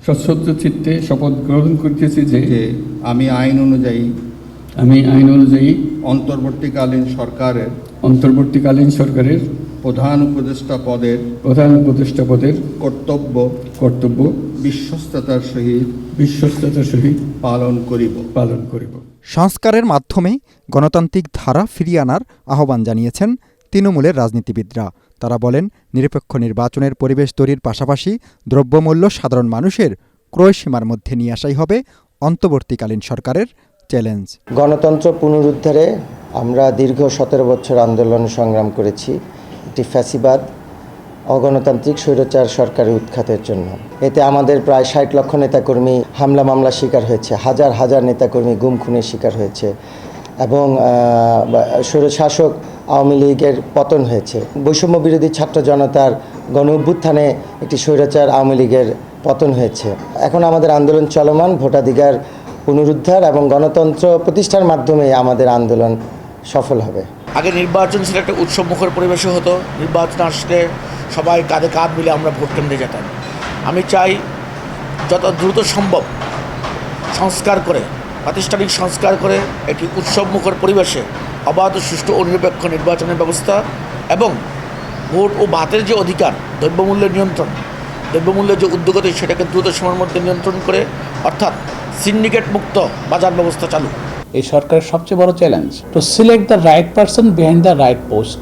সশ্রদ্ধ চিত্তে শপথ গ্রহণ করিতেছি যে আমি আইন অনুযায়ী অন্তর্বর্তীকালীন সরকারের প্রধান উপদেষ্টা পদের কর্তব্য বিশ্বস্ততার সহিত পালন করিব। সংস্কারের মাধ্যমে গণতান্ত্রিক ধারা ফিরিয়ে আনার আহ্বান জানিয়েছেন তৃণমূলের রাজনীতিবিদরা। তারা বলেন, নিরপেক্ষ নির্বাচনের পরিবেশ তৈরির পাশাপাশি দ্রব্যমূল্য সাধারণ মানুষের ক্রয়সীমার মধ্যে নিয়ে আসাই হবে অন্তর্বর্তীকালীন সরকারের চ্যালেঞ্জ। গণতন্ত্র পুনরুদ্ধারে আমরা দীর্ঘ 17 বছর আন্দোলন সংগ্রাম করেছি একটি ফ্যাসিবাদ অগণতান্ত্রিক স্বৈরাচার সরকারের উৎখাতের জন্য। এতে আমাদের প্রায় 60 লক্ষ নেতাকর্মী হামলা মামলার শিকার হয়েছে, হাজার হাজার নেতাকর্মী গুম খুনের শিকার হয়েছে এবং স্বৈরশাসক আওয়ামী লীগের পতন হয়েছে। বৈষম্য বিরোধী ছাত্র জনতার গণ অভ্যুত্থানে একটি স্বৈরাচার আওয়ামী লীগের পতন হয়েছে। এখন আমাদের আন্দোলন চলমান, ভোটাধিকার পুনরুদ্ধার এবং গণতন্ত্র প্রতিষ্ঠার মাধ্যমে আমাদের আন্দোলন সফল হবে। আগে নির্বাচন ছিল একটা উৎসবমুখর পরিবেশে হতো, নির্বাচন আসলে সবাই কাঁধে কাঁধ মিলে আমরা ভোট কেন্দ্রে যেতাম। আমি চাই যত দ্রুত সম্ভব প্রাতিষ্ঠানিক সংস্কার করে একটি উৎসবমুখর পরিবেশে অবাধ সুষ্ঠু ও নিরপেক্ষ নির্বাচনের ব্যবস্থা এবং ভোট ও ভাতের যে অধিকার, দ্রব্যমূল্যের যে উদ্যোগতি সেটাকে দ্রুত সময়ের মধ্যে নিয়ন্ত্রণ করে, অর্থাৎ সিন্ডিকেট মুক্ত বাজার ব্যবস্থা চালু। এই সরকারের সবচেয়ে বড় challenge to select the right person behind the right post.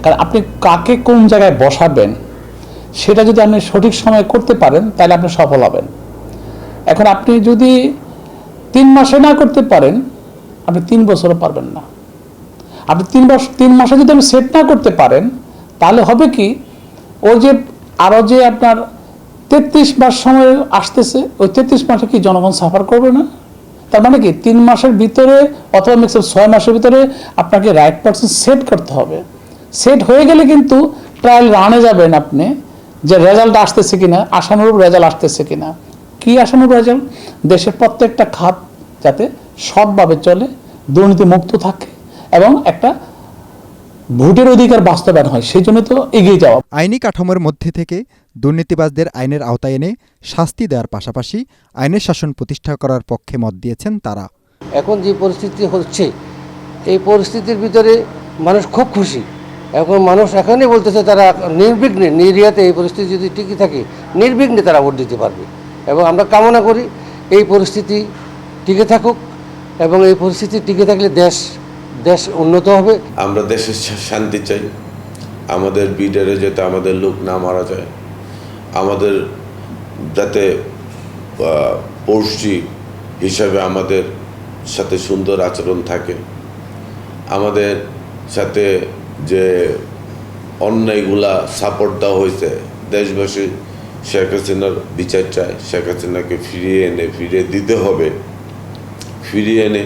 কারণ আপনি কাকে কোন জায়গায় বসাবেন সেটা যদি আপনি সঠিক সময়ে করতে পারেন তাহলে আপনি সফল হবেন। এখন আপনি যদি 3 মাসে না করতে পারেন, আপনি 3 বছরও পারবেন না। আপনি 3 মাসে যদি আপনি সেট না করতে পারেন তাহলে হবে কি, ওই যে আরও যে আপনার 33 মাস সময় আসতেছে, ওই 33 মাসে কি জনগণ সাফার করবে না? তার মানে কি 3 মাসের ভিতরে অথবা ম্যাক্সিমাম 6 মাসের ভিতরে আপনাকে রাইট পারসন সেট করতে হবে। সেট হয়ে গেলে কিন্তু ট্রায়াল রানে যাবেন আপনি, যে রেজাল্ট আসতেছে কিনা, আশানুরূপ রেজাল্ট আসতেছে কিনা। কি আশানুরূপ রেজাল্ট? দেশের প্রত্যেকটা খাত যাতে সৎভাবে চলে, দুর্নীতি মুক্ত থাকে এবং একটা ভোটের অধিকার বাস্তবায়ন হয়, সেই জন্য তো এগিয়ে যাওয়া। আইনি কাঠামোর মধ্যে থেকে দুর্নীতিবাজদের আইনের আওতায় এনে শাস্তি দেওয়ার পাশাপাশি আইনের শাসন প্রতিষ্ঠা করার পক্ষে মত দিয়েছেন তারা। এখন যে পরিস্থিতি হচ্ছে, এই পরিস্থিতির ভিতরে মানুষ খুব খুশি। এখন মানুষ এখানেই বলতেছে তারা নির্বিঘ্নে, নিরিয়াতে এই পরিস্থিতি যদি টিকে থাকে নির্বিঘ্নে তারা ভোট দিতে পারবে। এবং আমরা কামনা করি এই পরিস্থিতি টিকে থাকুক এবং এই পরিস্থিতি টিকে থাকলে দেশ উন্নত হবে। আমরা দেশের শান্তি চাই, আমাদের বিডারে যাতে আমাদের লোক না মারা যায়, আমাদের যাতে পড়শি হিসাবে আমাদের সাথে সুন্দর আচরণ থাকে, আমাদের সাথে যে অন্যায়গুলা সাপোর্ট দেওয়া হয়েছে, দেশবাসী শেখ হাসিনার বিচার চায়, শেখ হাসিনাকে ফিরিয়ে দিতে হবে। ফিরিয়ে এনে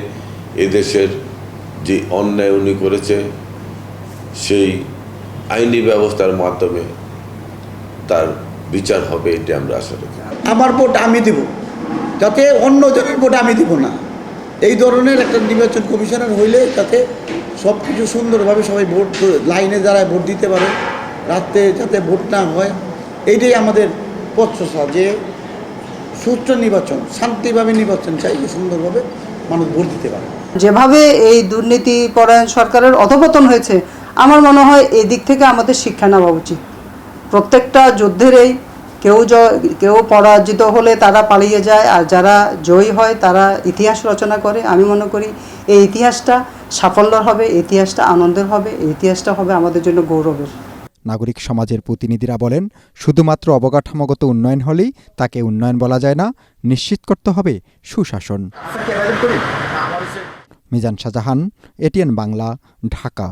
এদেশের যে অন্যায় উনি করেছে সেই আইনি ব্যবস্থার মাধ্যমে তার বিচার হবে, এটি আমরা আশা রাখি। আমার ভোট আমি দিব, যাতে অন্যজনের ভোট আমি দিব না, এই ধরনের একটা নির্বাচন কমিশনার হইলে যাতে সব কিছু সুন্দরভাবে সবাই ভোট লাইনে দাঁড়ায় ভোট দিতে পারে, রাত্রে যাতে ভোট না হয়, এইটাই আমাদের প্রচেষ্টা যে সুষ্ঠু নির্বাচন, শান্তিভাবে নির্বাচন চাই, সুন্দরভাবে মানুষ ভোট দিতে পারে। যেভাবে এই দুর্নীতি পরায়ণ সরকারের অধঃপতন হয়েছে, আমার মনে হয় এই দিক থেকে আমাদের শিক্ষা নেওয়া উচিত। প্রত্যেকটা যুদ্ধেরই কেউ পরাজিত হলে তারা পালিয়ে যায়, আর যারা জয়ী হয় তারা ইতিহাস রচনা করে। আমি মনে করি এই ইতিহাসটা সাফল্যের হবে, ইতিহাসটা আনন্দের হবে, এই ইতিহাসটা হবে আমাদের জন্য গৌরবের। নাগরিক সমাজের প্রতিনিধিরা বলেন, শুধুমাত্র অবকাঠামোগত উন্নয়ন হলেই তাকে উন্নয়ন বলা যায় না, নিশ্চিত করতে হবে সুশাসন। মিজান শাহজাহান, এটিএন বাংলা, ঢাকা।